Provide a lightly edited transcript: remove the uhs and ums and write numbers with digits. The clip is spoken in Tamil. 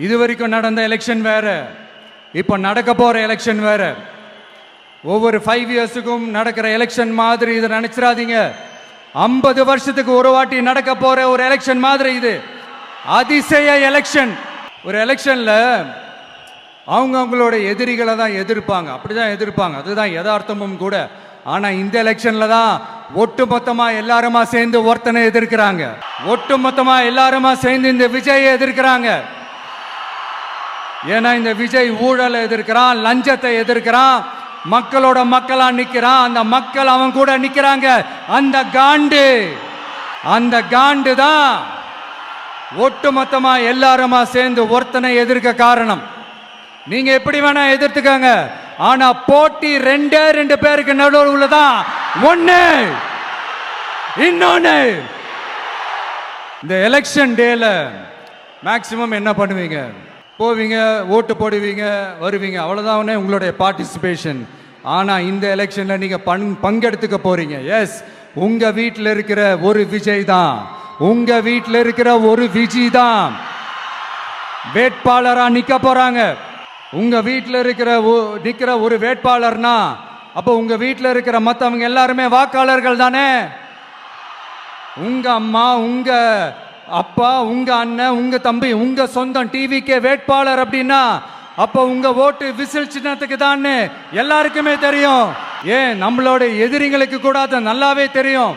இது வரைக்கும் நடந்த எலெக்ஷன் வேற, இப்போ நடக்க போற எலெக்ஷன் வேற. ஒவ்வொரு 5 இயர்ஸுக்கும் நடக்கிற எலெக்ஷன் மாதிரி இதை நினைச்சிடாதீங்க. 50 வருஷத்துக்கு ஒரு வாட்டி நடக்க போற ஒரு எலெக்ஷன் மாதிரி இது. அதிசய எலெக்ஷன். ஒரு எலெக்ஷன்ல அவங்களோட எதிரிகளை தான் எதிர்ப்பாங்க, அப்படிதான் எதிர்ப்பாங்க, அதுதான் யதார்த்தமும் கூட. ஆனா இந்த எலெக்ஷன்ல தான் ஒட்டுமொத்தமா எல்லாருமா சேர்ந்து ஒருத்தனை எதிர்க்கிறாங்க. ஒட்டுமொத்தமா எல்லாருமா சேர்ந்து இந்த விஜயை எதிர்க்கிறாங்க. ஏன்னா இந்த விஜய் ஊழலை எதிர்க்கிறான், லஞ்சத்தை எதிர்க்கிறான், மக்களோட மக்களா நிக்கிறான். அந்த மக்கள் அவன் கூட நிக்கிறாங்க. அந்த காண்டு தான் ஒட்டுமொத்தமா எல்லாருமா சேர்ந்து ஒருத்தனை எதிர்க்க காரணம். நீங்க எப்படி வேணா எதிர்த்துக்கங்க, ஆனா போட்டி 2 பேருக்கு நடுவில் உள்ளதான் ஒண்ணு. இன்னொன்னு, இந்த எலெக்ஷன் டேல மேக்சிமம் என்ன பண்ணுவீங்க? போவீங்க, ஓட்டு போடுவீங்க, வருவீங்க, அவ்வளவுதான் உங்களுடைய பார்ட்டிசிபேஷன். ஆனா இந்த எலெக்ஷன்ல நீங்க பங்கெடுத்துக்க போறீங்க. எஸ், உங்க வீட்டில் இருக்கிற ஒரு விஜய் தான், உங்க வீட்டில் இருக்கிற ஒரு விஜய் தான் வேட்பாளரா நிக்க போறாங்க. உங்க வீட்டில் நிக்கிற ஒரு வேட்பாளர்னா அப்போ உங்க வீட்டில் இருக்கிற மற்றவங்க எல்லாருமே வாக்காளர்கள் தானே. உங்க அம்மா, உங்க அப்பா, உங்க அண்ணன், உங்க தம்பி, உங்க சொந்தம் டிவிக்கே வேட்பாளர் அப்படின்னா அப்போ உங்க ஓட்டு விசில் சின்னத்துக்கு தான் எல்லாருக்குமே தெரியும். ஏன் நம்மளோட எதிரிங்களுக்கு கூட அது நல்லாவே தெரியும்.